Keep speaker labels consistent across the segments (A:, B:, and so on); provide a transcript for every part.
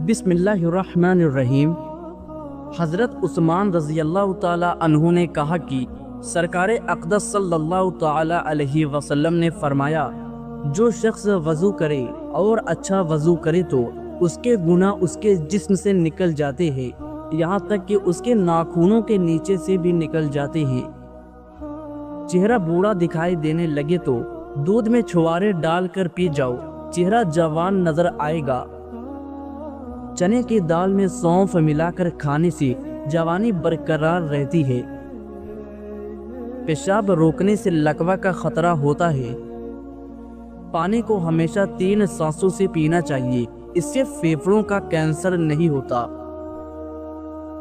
A: بسم اللہ الرحمن الرحیم۔ حضرت عثمان رضی اللہ تعالی عنہ نے کہا کہ سرکار اقدس صلی اللہ تعالی علیہ وسلم نے فرمایا، جو شخص وضو کرے اور اچھا وضو کرے تو اس کے گناہ اس کے جسم سے نکل جاتے ہیں، یہاں تک کہ اس کے ناخنوں کے نیچے سے بھی نکل جاتے ہیں۔ چہرہ بوڑھا دکھائی دینے لگے تو دودھ میں چھوارے ڈال کر پی جاؤ، چہرہ جوان نظر آئے گا۔ چنے کی دال میں سونف ملا کر کھانے سے جوانی برقرار رہتی ہے۔ پیشاب روکنے سے لکوہ کا خطرہ ہوتا ہے۔ پانی کو ہمیشہ 3 سانسوں سے پینا چاہیے، اس سے پھیپھڑوں کا کینسر نہیں ہوتا۔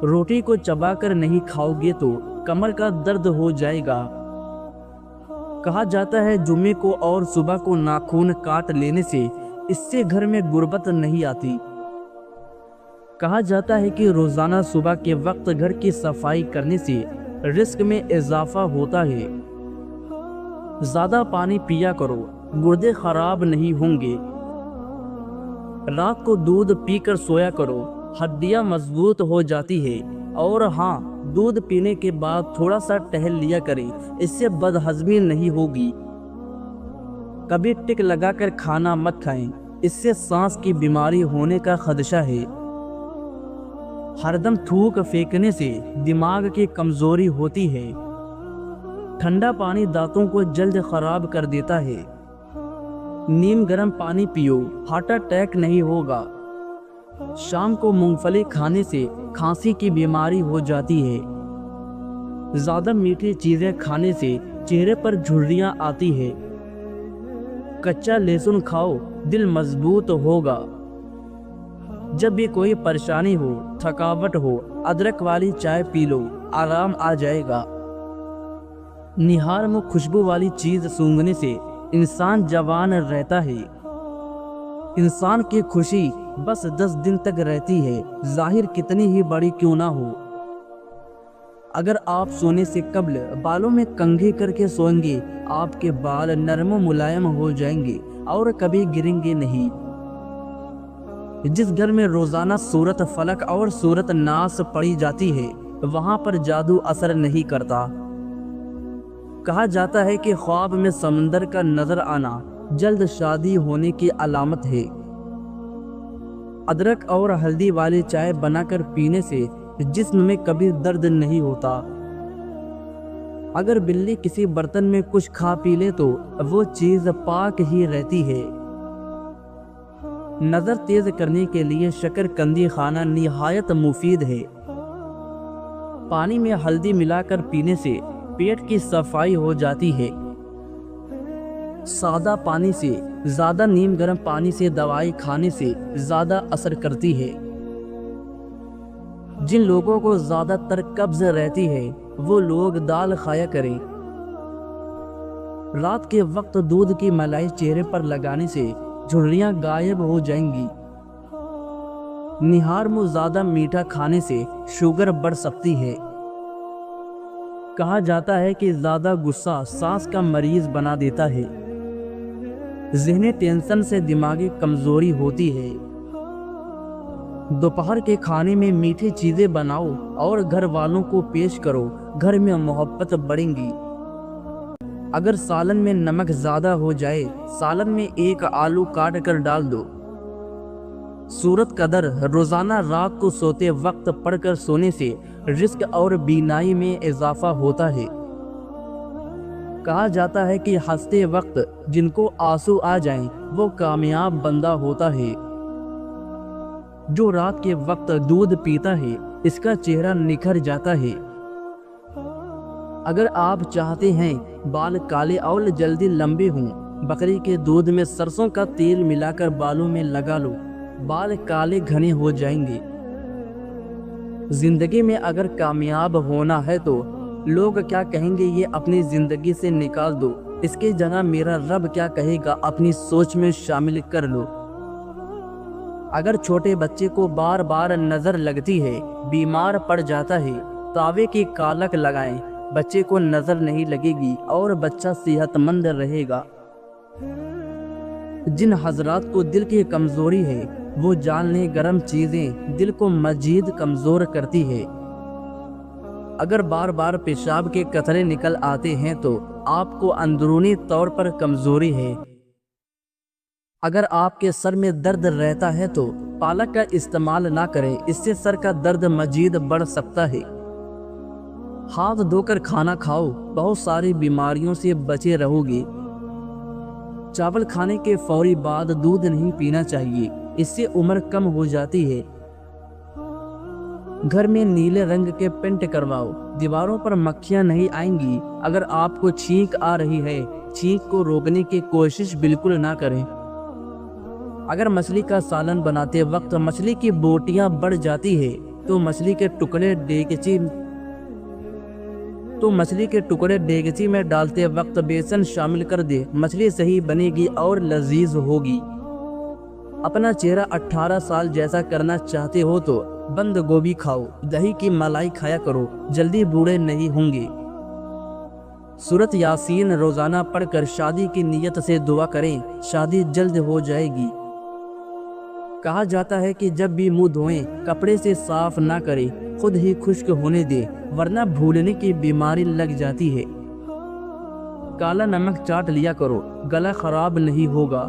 A: روٹی کو چبا کر نہیں کھاؤ گے تو کمر کا درد ہو جائے گا۔ کہا جاتا ہے جمعے کو اور صبح کو ناخن کاٹ لینے سے اس سے گھر میں غربت نہیں آتی۔ کہا جاتا ہے کہ روزانہ صبح کے وقت گھر کی صفائی کرنے سے رزق میں اضافہ ہوتا ہے۔ زیادہ پانی پیا کرو، گردے خراب نہیں ہوں گے۔ رات کو دودھ پی کر سویا کرو، ہڈیاں مضبوط ہو جاتی ہے۔ اور ہاں، دودھ پینے کے بعد تھوڑا سا ٹہل لیا کریں، اس سے بدہضمی نہیں ہوگی۔ کبھی ٹک لگا کر کھانا مت کھائیں، اس سے سانس کی بیماری ہونے کا خدشہ ہے۔ ہر دم تھوک پھینکنے سے دماغ کی کمزوری ہوتی ہے۔ ٹھنڈا پانی دانتوں کو جلد خراب کر دیتا ہے۔ نیم گرم پانی پیو، ہارٹ اٹیک نہیں ہوگا۔ شام کو مونگ پھلی کھانے سے کھانسی کی بیماری ہو جاتی ہے۔ زیادہ میٹھی چیزیں کھانے سے چہرے پر جھریاں آتی ہے۔ کچا لہسن کھاؤ، دل مضبوط ہوگا۔ جب بھی کوئی پریشانی ہو، تھکاوٹ ہو، ادرک والی چائے پی لو، آرام آ جائے گا۔ نہار میں خوشبو والی چیز سونگھنے سے انسان جوان رہتا ہے۔ انسان کی خوشی بس 10 دن تک رہتی ہے، ظاہر کتنی ہی بڑی کیوں نہ ہو۔ اگر آپ سونے سے قبل بالوں میں کنگھی کر کے سوئیں گے، آپ کے بال نرم و ملائم ہو جائیں گے اور کبھی گریں گے نہیں۔ جس گھر میں روزانہ سورت فلق اور سورت ناس پڑھی جاتی ہے، وہاں پر جادو اثر نہیں کرتا۔ کہا جاتا ہے کہ خواب میں سمندر کا نظر آنا جلد شادی ہونے کی علامت ہے۔ ادرک اور ہلدی والی چائے بنا کر پینے سے جسم میں کبھی درد نہیں ہوتا۔ اگر بلی کسی برتن میں کچھ کھا پی لے تو وہ چیز پاک ہی رہتی ہے۔ نظر تیز کرنے کے لیے شکر قندی کھانا نہایت مفید ہے۔ پانی میں ہلدی ملا کر پینے سے پیٹ کی صفائی ہو جاتی ہے۔ سادہ پانی سے زیادہ نیم گرم پانی سے دوائی کھانے سے زیادہ اثر کرتی ہے۔ جن لوگوں کو زیادہ تر قبض رہتی ہے، وہ لوگ دال کھایا کریں۔ رات کے وقت دودھ کی ملائی چہرے پر لگانے سے جھریاں غائب ہو جائیں گی۔ نہار میں زیادہ میٹھا کھانے سے شوگر بڑھ سکتی ہے۔ کہا جاتا ہے کہ زیادہ غصہ سانس کا مریض بنا دیتا ہے۔ ذہنی ٹینشن سے دماغی کمزوری ہوتی ہے۔ دوپہر کے کھانے میں میٹھی چیزیں بناؤ اور گھر والوں کو پیش کرو، گھر میں محبت بڑھیں گی۔ اگر سالن میں نمک زیادہ ہو جائے، سالن میں 1 آلو کاٹ کر ڈال دو۔ سورت قدر روزانہ رات کو سوتے وقت پڑھ کر سونے سے رزق اور بینائی میں اضافہ ہوتا ہے۔ کہا جاتا ہے کہ ہنستے وقت جن کو آنسو آ جائیں وہ کامیاب بندہ ہوتا ہے۔ جو رات کے وقت دودھ پیتا ہے، اس کا چہرہ نکھر جاتا ہے۔ اگر آپ چاہتے ہیں بال کالے اور جلدی لمبے ہوں، بکری کے دودھ میں سرسوں کا تیل ملا کر بالوں میں لگا لو، بال کالے گھنے ہو جائیں گے۔ زندگی میں اگر کامیاب ہونا ہے تو لوگ کیا کہیں گے یہ اپنی زندگی سے نکال دو، اس کی جگہ میرا رب کیا کہے گا اپنی سوچ میں شامل کر لو۔ اگر چھوٹے بچے کو بار بار نظر لگتی ہے، بیمار پڑ جاتا ہے، تاوے کی کالک لگائیں، بچے کو نظر نہیں لگے گی اور بچہ صحت مند رہے گا۔ جن حضرات کو دل کی کمزوری ہے وہ جان لیں گرم چیزیں دل کو مزید کمزور کرتی ہے۔ اگر بار بار پیشاب کے قطرے نکل آتے ہیں تو آپ کو اندرونی طور پر کمزوری ہے۔ اگر آپ کے سر میں درد رہتا ہے تو پالک کا استعمال نہ کریں، اس سے سر کا درد مزید بڑھ سکتا ہے۔ ہاتھ دھو کر کھانا کھاؤ، بہت ساری بیماریوں سے بچے رہو گے۔ چاول کھانے کے فوری بعد دودھ نہیں پینا چاہیے، اس سے عمر کم ہو جاتی ہے۔ گھر میں نیلے رنگ کے پینٹ کرواؤ، دیواروں پر مکھیاں نہیں آئیں گی۔ اگر آپ کو چھینک آ رہی ہے، چھینک کو روکنے کی کوشش بالکل نہ کریں۔ اگر مچھلی کا سالن بناتے وقت مچھلی کی بوٹیاں بڑھ جاتی ہے تو مچھلی کے ٹکڑے ڈیگچی میں ڈالتے وقت بیسن شامل کر دے، مچھلی صحیح بنے گی اور لذیذ ہوگی۔ اپنا چہرہ 18 سال جیسا کرنا چاہتے ہو تو بند گوبھی کھاؤ، دہی کی ملائی کھایا کرو، جلدی بوڑھے نہیں ہوں گے۔ سورۃ یاسین روزانہ پڑھ کر شادی کی نیت سے دعا کریں، شادی جلد ہو جائے گی۔ کہا جاتا ہے کہ جب بھی منہ دھوئیں کپڑے سے صاف نہ کریں، خود ہی خشک ہونے دیں، ورنہ بھولنے کی بیماری لگ جاتی ہے۔ کالا نمک چاٹ لیا کرو، گلا خراب نہیں ہوگا۔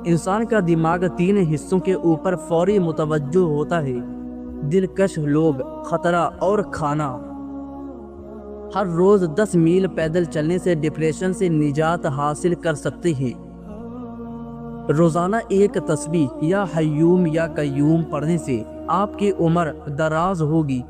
A: انسان کا دماغ 3 حصوں کے اوپر فوری متوجہ ہوتا ہے: دلکش لوگ، خطرہ اور کھانا۔ ہر روز 10 میل پیدل چلنے سے ڈپریشن سے نجات حاصل کر سکتے ہیں۔ روزانہ ایک تسبیح یا حیوم یا قیوم پڑھنے سے آپ کی عمر دراز ہوگی۔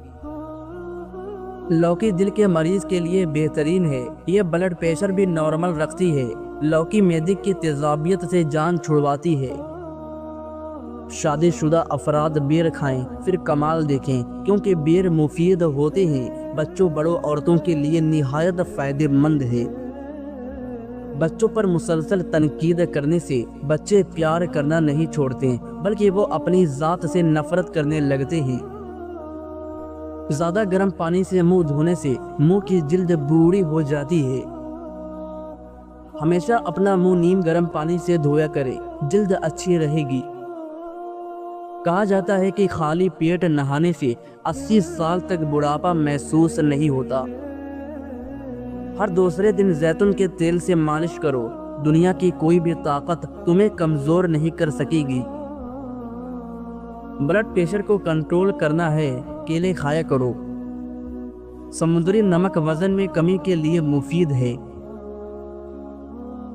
A: لوکی دل کے مریض کے لیے بہترین ہے، یہ بلڈ پریشر بھی نارمل رکھتی ہے۔ لوکی معدے کی تیزابیت سے جان چھڑواتی ہے۔ شادی شدہ افراد بیر کھائیں پھر کمال دیکھیں، کیونکہ بیر مفید ہوتے ہیں، بچوں بڑوں عورتوں کے لیے نہایت فائدہ مند ہے۔ بچوں پر مسلسل تنقید کرنے سے بچے پیار کرنا نہیں چھوڑتے، بلکہ وہ اپنی ذات سے نفرت کرنے لگتے ہیں۔ زیادہ گرم پانی سے منہ دھونے سے منہ کی جلد بوڑھی ہو جاتی ہے۔ ہمیشہ اپنا منہ نیم گرم پانی سے دھویا کرے، جلد اچھی رہے گی۔ کہا جاتا ہے کہ خالی پیٹ نہانے سے 80 سال تک بڑھاپا محسوس نہیں ہوتا۔ ہر دوسرے دن زیتون کے تیل سے مالش کرو، دنیا کی کوئی بھی طاقت تمہیں کمزور نہیں کر سکے گی۔ بلڈ پریشر کو کنٹرول کرنا ہے، کیلے کھایا کرو۔ سمندری نمک وزن میں کمی کے لیے مفید ہے۔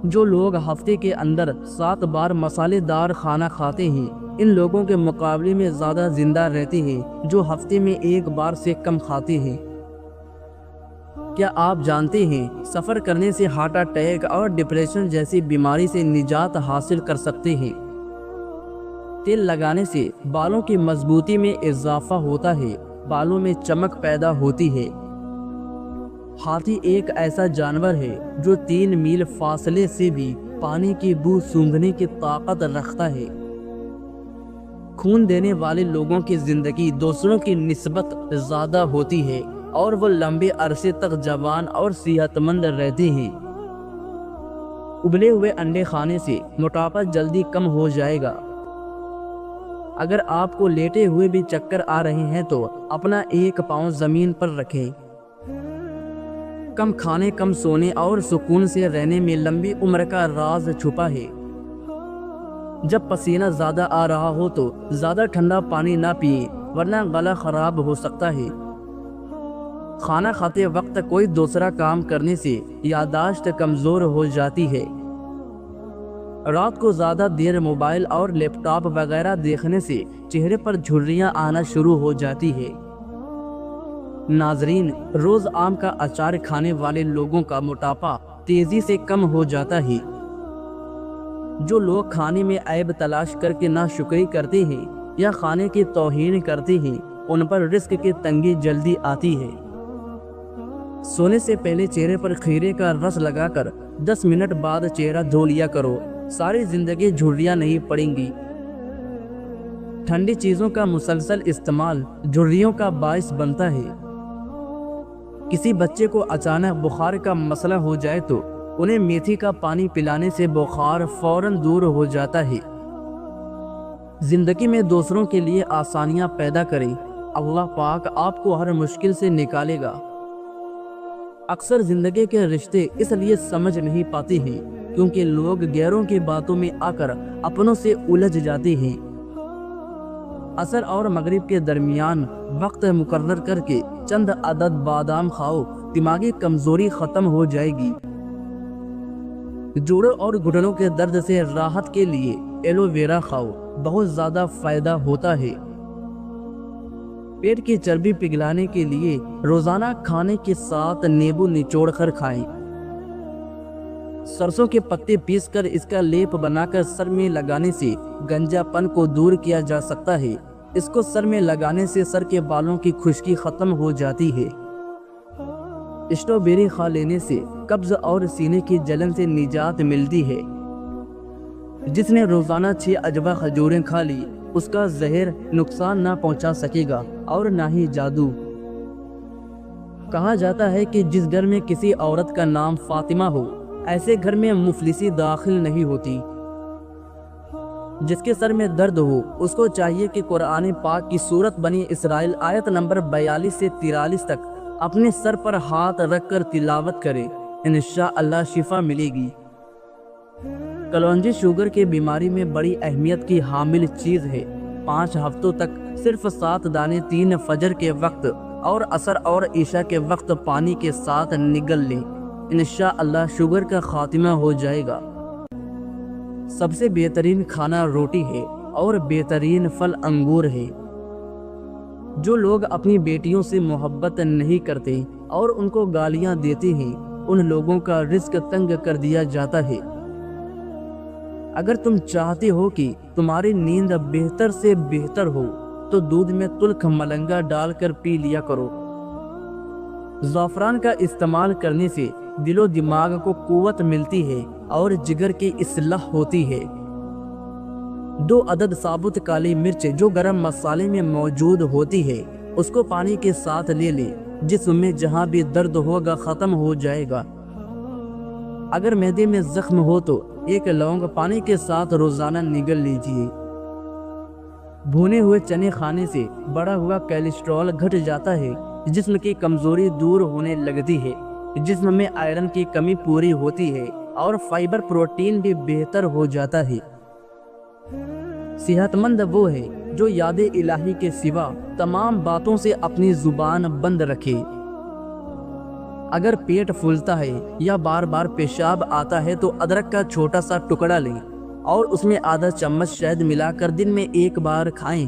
A: جو لوگ ہفتے کے اندر 7 بار مسالے دار کھانا کھاتے ہیں، ان لوگوں کے مقابلے میں زیادہ زندہ رہتے ہیں جو ہفتے میں 1 بار سے کم کھاتے ہیں۔ کیا آپ جانتے ہیں سفر کرنے سے ہارٹ اٹیک اور ڈپریشن جیسی بیماری سے نجات حاصل کر سکتے ہیں؟ تیل لگانے سے بالوں کی مضبوطی میں اضافہ ہوتا ہے، بالوں میں چمک پیدا ہوتی ہے۔ ہاتھی ایک ایسا جانور ہے جو 3 میل فاصلے سے بھی پانی کی بو سونگھنے کی طاقت رکھتا ہے۔ خون دینے والے لوگوں کی زندگی دوسروں کی نسبت زیادہ ہوتی ہے اور وہ لمبے عرصے تک جوان اور صحت مند رہتے ہیں۔ ابلے ہوئے انڈے کھانے سے موٹاپا جلدی کم ہو جائے گا۔ اگر آپ کو لیٹے ہوئے بھی چکر آ رہے ہیں تو اپنا 1 پاؤں زمین پر رکھیں۔ کم کھانے، کم سونے اور سکون سے رہنے میں لمبی عمر کا راز چھپا ہے۔ جب پسینہ زیادہ آ رہا ہو تو زیادہ ٹھنڈا پانی نہ پئیں، ورنہ گلا خراب ہو سکتا ہے۔ کھانا کھاتے وقت کوئی دوسرا کام کرنے سے یادداشت کمزور ہو جاتی ہے۔ رات کو زیادہ دیر موبائل اور لیپ ٹاپ وغیرہ دیکھنے سے چہرے پر جھریاں آنا شروع ہو جاتی ہے۔ ناظرین، روز آم کا اچار کھانے والے لوگوں کا موٹاپا تیزی سے کم ہو جاتا ہے۔ جو لوگ کھانے میں عیب تلاش کر کے ناشکری کرتے ہیں یا کھانے کی توہین کرتے ہیں، ان پر رزق کی تنگی جلدی آتی ہے۔ سونے سے پہلے چہرے پر کھیرے کا رس لگا کر 10 منٹ بعد چہرہ دھو لیا کرو، ساری زندگی جھریاں نہیں پڑیں گی۔ ٹھنڈی چیزوں کا مسلسل استعمال جھریوں کا باعث بنتا ہے۔ کسی بچے کو اچانک بخار کا مسئلہ ہو جائے تو انہیں میتھی کا پانی پلانے سے بخار فوراً دور ہو جاتا ہے۔ زندگی میں دوسروں کے لیے آسانیاں پیدا کریں، اللہ پاک آپ کو ہر مشکل سے نکالے گا۔ اکثر زندگی کے رشتے اس لیے سمجھ نہیں پاتے ہیں کیونکہ لوگ غیروں کی باتوں میں آ کر اپنوں سے الجھ جاتے ہیں۔ عصر اور مغرب کے درمیان وقت مقرر کر کے چند عدد بادام کھاؤ، دماغی کمزوری ختم ہو جائے گی۔ جوڑوں اور گھٹنوں کے درد سے راحت کے لیے ایلو ویرا کھاؤ، بہت زیادہ فائدہ ہوتا ہے۔ پیٹ کی چربی پگھلانے کے لیے روزانہ کھانے کے ساتھ نیبو نچوڑ کر کھائیں۔ سرسوں کے پتے پیس کر اس کا لیپ بنا کر سر میں لگانے سے گنجا پن کو دور کیا جا سکتا ہے۔ اس کو سر میں لگانے سے سر کے بالوں کی خشکی ختم ہو جاتی ہے۔ اسٹرابیری کھا لینے سے قبض اور سینے کی جلن سے نجات ملتی ہے۔ جس نے روزانہ 6 عجبہ کھجوریں کھا لی اس کا زہر نقصان نہ پہنچا سکے گا اور نہ ہی جادو۔ کہا جاتا ہے کہ جس گھر میں کسی عورت کا نام فاطمہ ہو ایسے گھر میں مفلسی داخل نہیں ہوتی۔ جس کے سر میں درد ہو اس کو چاہیے کہ قرآن پاک کی سورت بنی اسرائیل آیت نمبر 42 سے 43 تک اپنے سر پر ہاتھ رکھ کر تلاوت کرے، انشاءاللہ شفا ملے گی۔ کلونجی شوگر کی بیماری میں بڑی اہمیت کی حامل چیز ہے۔ 5 ہفتوں تک صرف 7 دانے 3 فجر کے وقت اور عصر اور عشاء کے وقت پانی کے ساتھ نگل لیں، انشاءاللہ شوگر کا خاتمہ ہو جائے گا۔ سب سے بہترین کھانا روٹی ہے اور بہترین پھل انگور ہے۔ جو لوگ اپنی بیٹیوں سے محبت نہیں کرتے اور ان کو گالیاں دیتے ہیں ان لوگوں کا رزق تنگ کر دیا جاتا ہے۔ اگر تم چاہتے ہو کہ تمہاری نیند بہتر سے بہتر ہو تو دودھ میں تلخ ملنگا ڈال کر پی لیا کرو۔ زعفران کا استعمال کرنے سے دل و دماغ کو قوت ملتی ہے اور جگر کی اصلاح ہوتی ہے۔ 2 عدد ثابت کالی مرچ جو گرم مسالے میں موجود ہوتی ہے اس کو پانی کے ساتھ لے لیں، جسم میں جہاں بھی درد ہوگا ختم ہو جائے گا۔ اگر معدے میں زخم ہو تو 1 لونگ پانی کے ساتھ روزانہ نگل لیجیے۔ بھونے ہوئے چنے کھانے سے بڑا ہوا کولیسٹرول گھٹ جاتا ہے، جسم کی کمزوری دور ہونے لگتی ہے، جسم میں آئرن کی کمی پوری ہوتی ہے اور فائبر پروٹین بھی بہتر ہو جاتا ہے۔ صحت مند وہ ہے جو یاد الہی کے سوا تمام باتوں سے اپنی زبان بند رکھے۔ اگر پیٹ پھولتا ہے یا بار بار پیشاب آتا ہے تو ادرک کا چھوٹا سا ٹکڑا لیں اور اس میں آدھا چمچ شہد ملا کر دن میں 1 بار کھائیں۔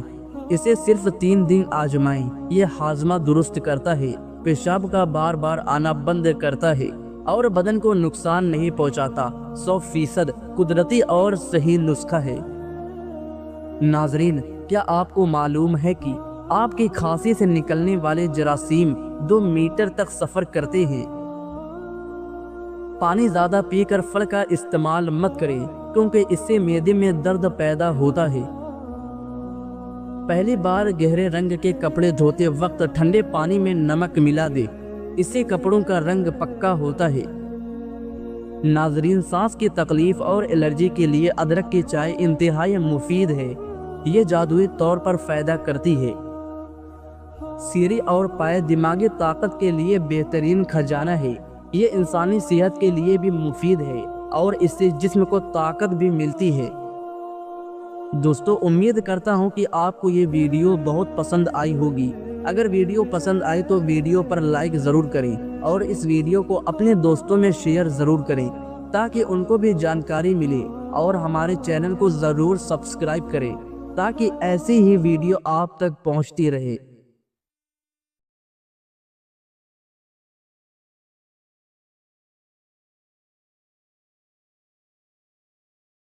A: اسے صرف 3 دن آزمائیں۔ یہ ہاضمہ درست کرتا ہے، پیشاب کا بار بار آنا بند کرتا ہے اور بدن کو نقصان نہیں پہنچاتا۔ 100% قدرتی اور صحیح نسخہ ہے۔ ناظرین، کیا آپ کو معلوم ہے کہ آپ کی کھانسی سے نکلنے والے جراثیم 2 میٹر تک سفر کرتے ہیں؟ پانی زیادہ پی کر پھل کا استعمال مت کریں کیونکہ اس سے معدے میں درد پیدا ہوتا ہے۔ پہلی بار گہرے رنگ کے کپڑے دھوتے وقت ٹھنڈے پانی میں نمک ملا دے، اس سے کپڑوں کا رنگ پکا ہوتا ہے۔ ناظرین، سانس کی تکلیف اور الرجی کے لیے ادرک کی چائے انتہائی مفید ہے۔ یہ جادوئی طور پر فائدہ کرتی ہے۔ سیری اور پائے دماغی طاقت کے لیے بہترین خزانہ ہے۔ یہ انسانی صحت کے لیے بھی مفید ہے اور اس سے جسم کو طاقت بھی ملتی ہے۔ دوستو، امید کرتا ہوں کہ آپ کو یہ ویڈیو بہت پسند آئی ہوگی۔ اگر ویڈیو پسند آئی تو ویڈیو پر لائک ضرور کریں اور اس ویڈیو کو اپنے دوستوں میں شیئر ضرور کریں تاکہ ان کو بھی جانکاری ملے، اور ہمارے چینل کو ضرور سبسکرائب کریں تاکہ ایسی ہی ویڈیو آپ تک پہنچتی رہے۔